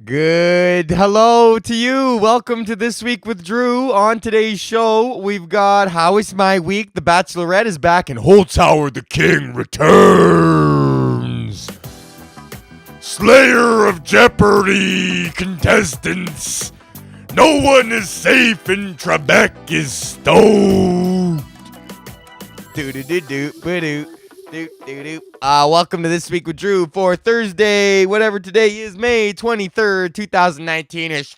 Good hello to you. Welcome to This Week with Drew. On today's show, we've got How Is My Week? The Bachelorette is back and HOLZHAUER the King returns. Slayer of Jeopardy contestants. No one is safe and Trebek is stoked. Do-do-do-do-ba-do. Welcome to This Week with Drew for Thursday, whatever today is, May 23rd, 2019. What's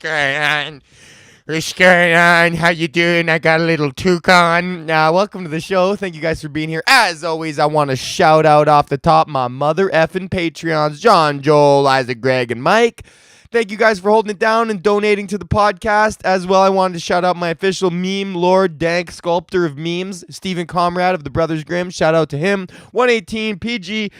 going on? How you doing? I got a little toucan. Welcome to the show. Thank you guys for being here. As always, I want to shout out off the top my mother effing Patreons, John, Joel, Isaac, Greg, and Mike. Thank you guys for holding it down and donating to the podcast. As well, I wanted to shout out my official meme lord, dank sculptor of memes, Stephen Comrade of the Brothers Grimm. Shout out to him. 118 PG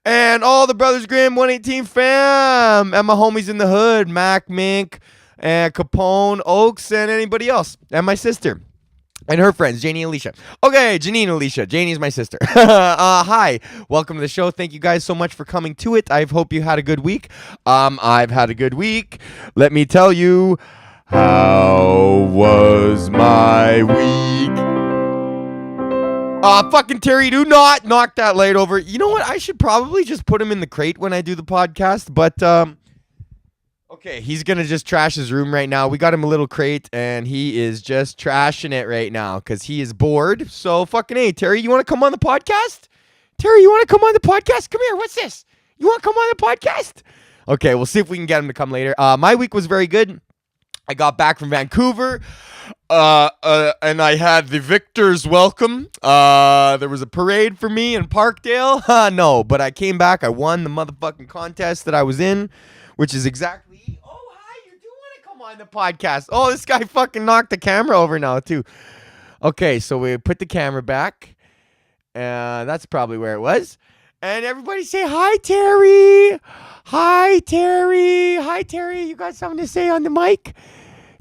and all the Brothers Grimm 118 fam. And my homies in the hood, Mac, Mink, and Capone, Oaks, and anybody else. And my sister. And her friends, Janie and Alicia. Okay, Janine and Alicia. Janie's my sister. Hi. Welcome to the show. Thank you guys so much for coming to it. I hope you had a good week. I've had a good week. Let me tell you, how was my week? Fucking Terry, do not knock that light over. You know what? I should probably just put him in the crate when I do the podcast, but, okay, he's going to just trash his room right now. We got him a little crate, and he is just trashing it right now because he is bored. So, fucking hey, Terry, you want to come on the podcast? Terry, you want to come on the podcast? Come here. What's this? You want to come on the podcast? Okay, we'll see if we can get him to come later. My week was very good. I got back from Vancouver, and I had the victor's welcome. There was a parade for me in Parkdale. No, but I came back. I won the motherfucking contest that I was in, which is exactly... on the podcast. Oh, this guy fucking knocked the camera over now too. Okay, so we put the camera back. That's probably where it was. And everybody say hi, Terry. Hi, Terry. Hi, Terry. You got something to say on the mic?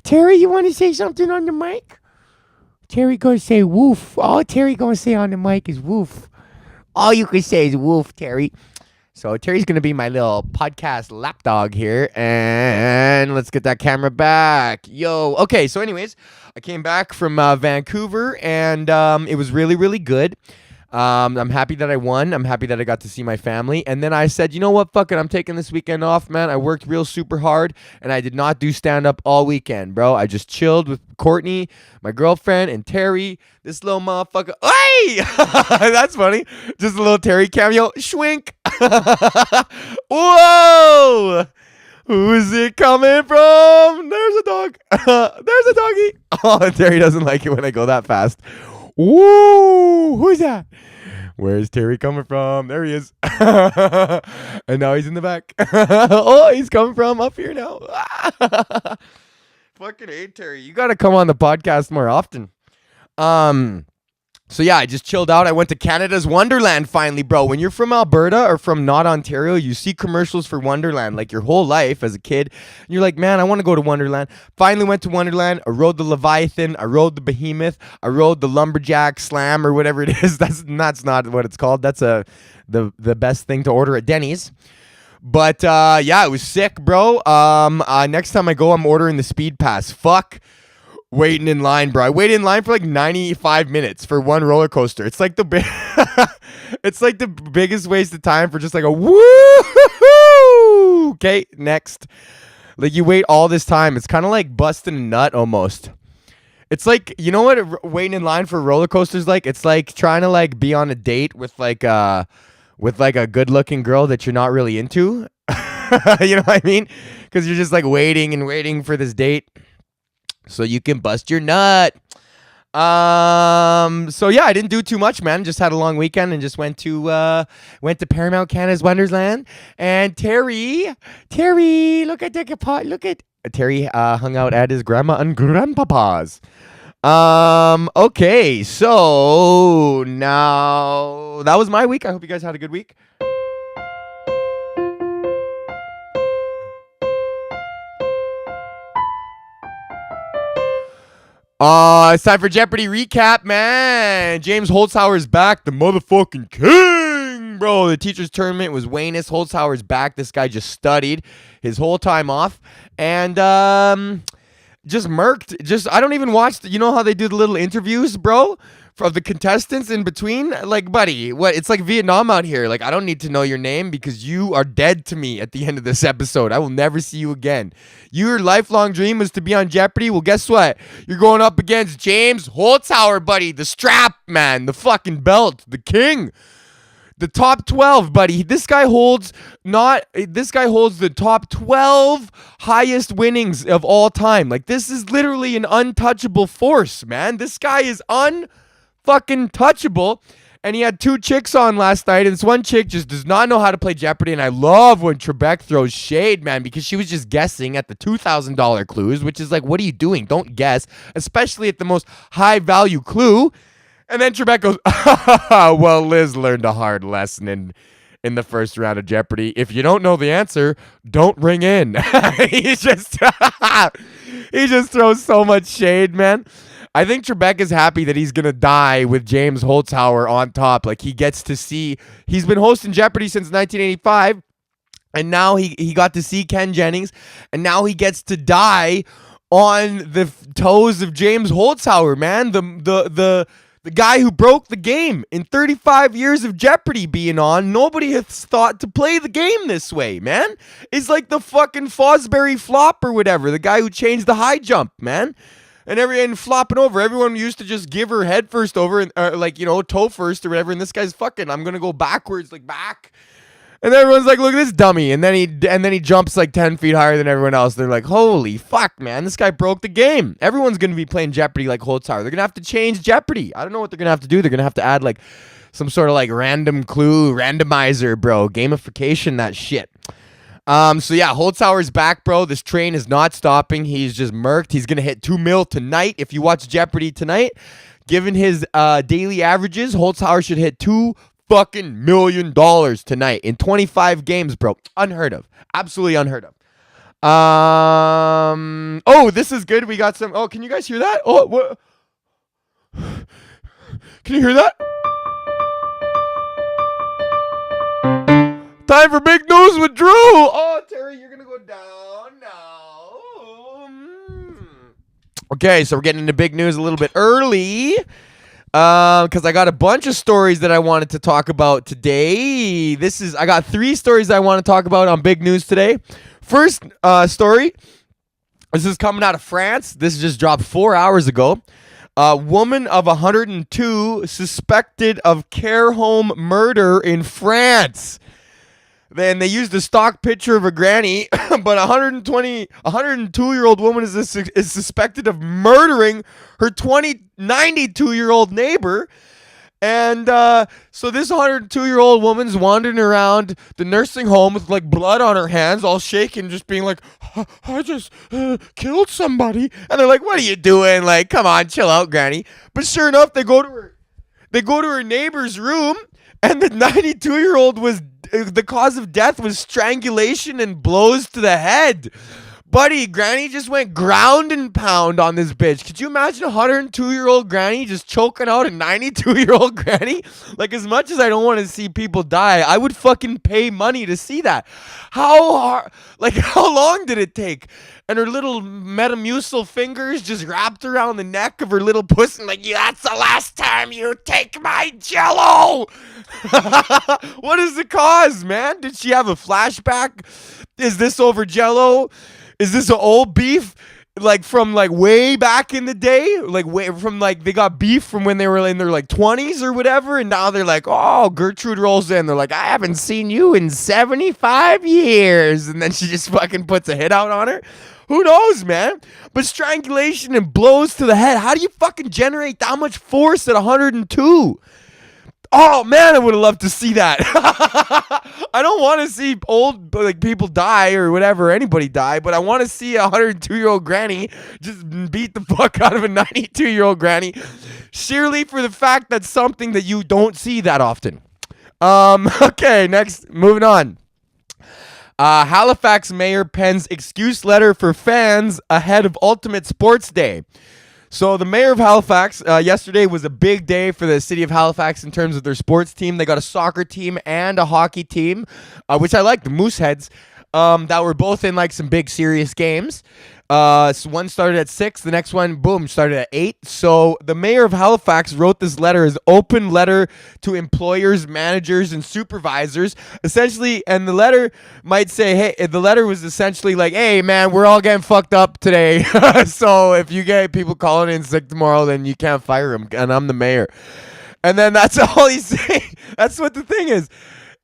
Terry, you want to say something on the mic? Terry gonna say woof. All Terry gonna say on the mic is woof. All you can say is woof, Terry. So Terry's going to be my little podcast lapdog here. And let's get that camera back. Yo. Okay, so anyways, I came back from Vancouver, and it was really, really good. I'm happy that I won. I'm happy that I got to see my family. And then I said, you know what? Fuck it. I'm taking this weekend off, man. I worked real super hard, and I did not do stand-up all weekend, bro. I just chilled with Courtney, my girlfriend, and Terry. This little motherfucker. Hey! That's funny. Just a little Terry cameo. Schwink. Whoa! Who is it coming from? There's a dog. There's a doggy. Oh, Terry doesn't like it when I go that fast. Woo! Who's that? Where's Terry coming from? There he is. And now he's in the back. Oh, he's coming from up here now. Fucking hate Terry. You got to come on the podcast more often. So yeah, I just chilled out. I went to Canada's Wonderland finally, bro. When you're from Alberta or from not Ontario, you see commercials for Wonderland like your whole life as a kid. And you're like, man, I want to go to Wonderland. Finally went to Wonderland. I rode the Leviathan. I rode the Behemoth. I rode the Lumberjack Slam or whatever it is. That's not what it's called. That's the best thing to order at Denny's. But yeah, it was sick, bro. Next time I go, I'm ordering the Speed Pass. Fuck waiting in line, bro. I waited in line for like 95 minutes for one roller coaster. It's like it's like the biggest waste of time for just like a woo. Okay, next. Like you wait all this time. It's kind of like busting a nut almost. It's like, you know what waiting in line for roller coasters like? It's like trying to like be on a date with like a good-looking girl that you're not really into. You know what I mean? Because you're just like waiting and waiting for this date so you can bust your nut. So yeah, I didn't do too much, man. Just had a long weekend and just went to Paramount Canada's Wonderland. And Terry, look at Terry hung out at his grandma and grandpapa's. Okay, so now that was my week. I hope you guys had a good week. It's time for Jeopardy recap, man. James Holzhauer is back, the motherfucking king. Bro, the teacher's tournament was Waynes. Holzhauer's back. This guy just studied his whole time off. And just murked. I don't even watch. You know how they do the little interviews, bro? Of the contestants in between? Like, buddy, what? It's like Vietnam out here. Like, I don't need to know your name because you are dead to me at the end of this episode. I will never see you again. Your lifelong dream was to be on Jeopardy? Well, guess what? You're going up against James Holzhauer, buddy. The strap man. The fucking belt. The king. The top 12, buddy. This guy holds the top 12 highest winnings of all time. Like, this is literally an untouchable force, man. This guy is fucking touchable. And he had 2 chicks on last night, and this one chick just does not know how to play Jeopardy. And I love when Trebek throws shade, man, because she was just guessing at the $2,000 clues, which is like, what are you doing? Don't guess, especially at the most high value clue. And then Trebek goes, well, Liz learned a hard lesson in the first round of Jeopardy. If you don't know the answer, don't ring in. he just throws so much shade, man. I think Trebek is happy that he's going to die with James Holzhauer on top. Like, he gets to see, he's been hosting Jeopardy since 1985, and now he got to see Ken Jennings, and now he gets to die on the toes of James Holzhauer, man. The guy who broke the game in 35 years of Jeopardy being on. Nobody has thought to play the game this way, man. It's like the fucking Fosbury flop or whatever. The guy who changed the high jump, man. And flopping over. Everyone used to just give her head first over, and toe first or whatever. And this guy's fucking, I'm gonna go backwards, like back. And everyone's like, look at this dummy. And then he jumps like 10 feet higher than everyone else. They're like, holy fuck, man, this guy broke the game. Everyone's gonna be playing Jeopardy like Holzhauer. They're gonna have to change Jeopardy. I don't know what they're gonna have to do. They're gonna have to add like some sort of like random clue randomizer, bro. Gamification, that shit. So yeah, Holzhauer's back, bro. This train is not stopping. He's just murked. He's gonna hit 2 mil tonight. If you watch Jeopardy tonight, given his daily averages, Holzhauer should hit $2 million tonight in 25 games, bro. Unheard of. Absolutely unheard of. Oh, this is good. We got some. Oh, can you guys hear that? Oh, what? Can you hear that? Time for big news with Drew. Oh, Terry, you're going to go down now. Okay, so we're getting into big news a little bit early because I got a bunch of stories that I wanted to talk about today. I got 3 stories I want to talk about on big news today. First story, this is coming out of France. This just dropped 4 hours ago. A woman of 102 suspected of care home murder in France. Then they used a stock picture of a granny, but 102-year-old woman is suspected of murdering her 92-year-old neighbor. And so this 102-year-old woman's wandering around the nursing home with like blood on her hands, all shaking, just being like, I just killed somebody. And they're like, what are you doing? Like, come on, chill out, granny. But sure enough, they go to her neighbor's room, and the 92-year-old the cause of death was strangulation and blows to the head. Buddy, granny just went ground and pound on this bitch. Could you imagine a 102-year-old granny just choking out a 92-year-old granny? Like, as much as I don't want to see people die, I would fucking pay money to see that. How long did it take? And her little Metamucil fingers just wrapped around the neck of her little pussy, like, yeah, that's the last time you take my Jello. What is the cause, man? Did she have a flashback? Is this over Jello? Is this an old beef, like from like way back in the day, like way from like they got beef from when they were in their like 20s or whatever, and now they're like, oh, Gertrude rolls in, they're like, I haven't seen you in 75 years, and then she just fucking puts a hit out on her. Who knows, man? But strangulation and blows to the head. How do you fucking generate that much force at 102? Oh man, I would have loved to see that. I don't want to see old like people die or whatever, anybody die, but I want to see a 102-year-old granny just beat the fuck out of a 92-year-old granny, sheerly for the fact that's something that you don't see that often. Okay, next, moving on. Halifax mayor pens excuse letter for fans ahead of Ultimate Sports Day. So the mayor of Halifax, yesterday was a big day for the city of Halifax in terms of their sports team. They got a soccer team and a hockey team, which I like, the Mooseheads, that were both in like some big serious games. So one started at 6, the next one, boom, started at 8. So the mayor of Halifax wrote this letter as open letter to employers, managers, and supervisors, essentially. And the letter might say, hey, the letter was essentially like, hey, man, we're all getting fucked up today. So if you get people calling in sick tomorrow, then you can't fire them. And I'm the mayor. And then that's all he's saying. That's what the thing is.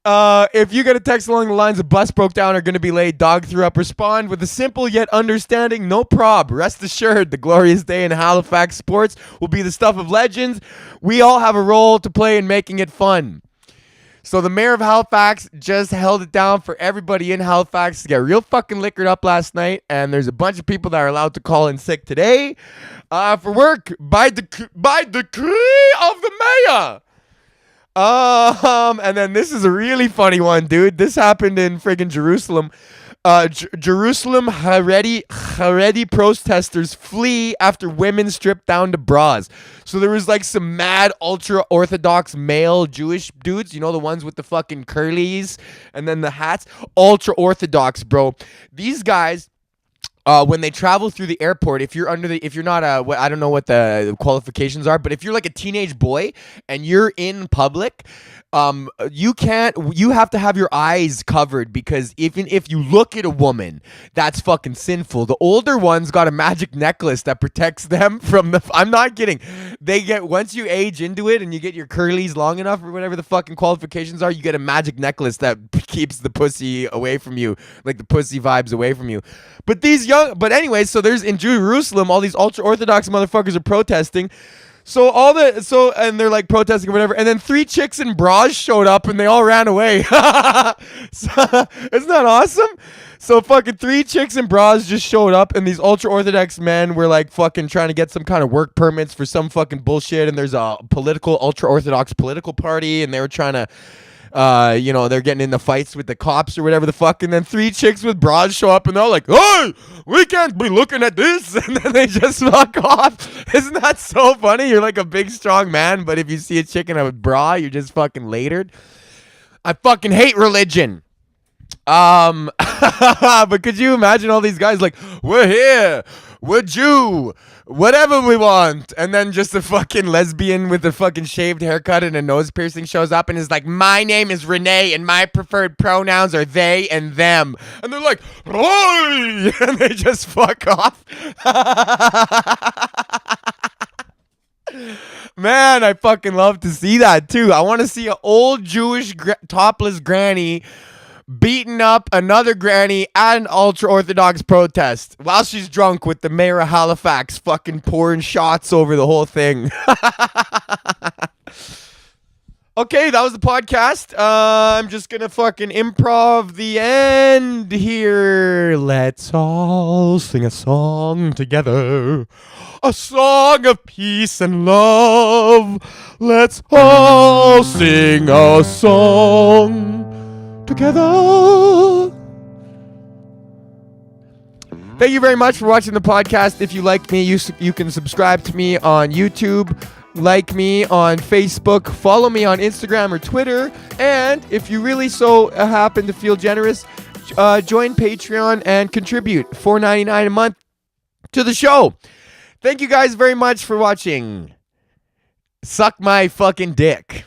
If you get a text along the lines of bus broke down or going to be late, dog threw up, respond with a simple yet understanding no prob. Rest assured, the glorious day in Halifax sports will be the stuff of legends. We all have a role to play in making it fun. So the mayor of Halifax just held it down for everybody in Halifax to get real fucking liquored up last night, and there's a bunch of people that are allowed to call in sick today for work by decree of the mayor. And then this is a really funny one, dude. This happened in friggin' Jerusalem. Jerusalem Haredi protesters flee after women stripped down to bras. So there was like some mad ultra-Orthodox male Jewish dudes, you know, the ones with the fucking curlies and then the hats. Ultra-Orthodox, bro. These guys, when they travel through the airport, if you're not I don't know what the qualifications are, but if you're like a teenage boy and you're in public, you have to have your eyes covered, because even if you look at a woman, that's fucking sinful. The older ones got a magic necklace that protects them from I'm not kidding. They get, once you age into it and you get your curlies long enough or whatever the fucking qualifications are, you get a magic necklace that keeps the pussy away from you, like the pussy vibes away from you. But anyway, so there's in Jerusalem, all these ultra-Orthodox motherfuckers are protesting. And they're like protesting or whatever, and then 3 chicks in bras showed up and they all ran away. Isn't that awesome? So fucking 3 chicks in bras just showed up, and these ultra-Orthodox men were like fucking trying to get some kind of work permits for some fucking bullshit, and there's a ultra-Orthodox political party, and they were trying to they're getting into fights with the cops or whatever the fuck, and then 3 chicks with bras show up and they're like, hey, we can't be looking at this, and then they just fuck off. Isn't that so funny? You're like a big strong man, but if you see a chick in a bra, you're just fucking latered. I fucking hate religion. But could you imagine all these guys like, we're here, we're Jew, whatever we want, and then just a fucking lesbian with a fucking shaved haircut and a nose piercing shows up and is like, my name is Renee and my preferred pronouns are they and them, and they're like, oi, and they just fuck off. Man, I fucking love to see that too. I want to see an old Jewish topless granny beating up another granny at an ultra-Orthodox protest while she's drunk with the mayor of Halifax fucking pouring shots over the whole thing. Okay, that was the podcast. I'm just gonna fucking improv the end here. Let's all sing a song together. A song of peace and love. Let's all sing a song together. Thank you very much for watching the podcast. If you like me, you can subscribe to me on YouTube, like me on Facebook, follow me on Instagram or Twitter, and if you really so happen to feel generous, join Patreon and contribute $4.99 a month to the show. Thank you guys very much for watching. Suck my fucking dick.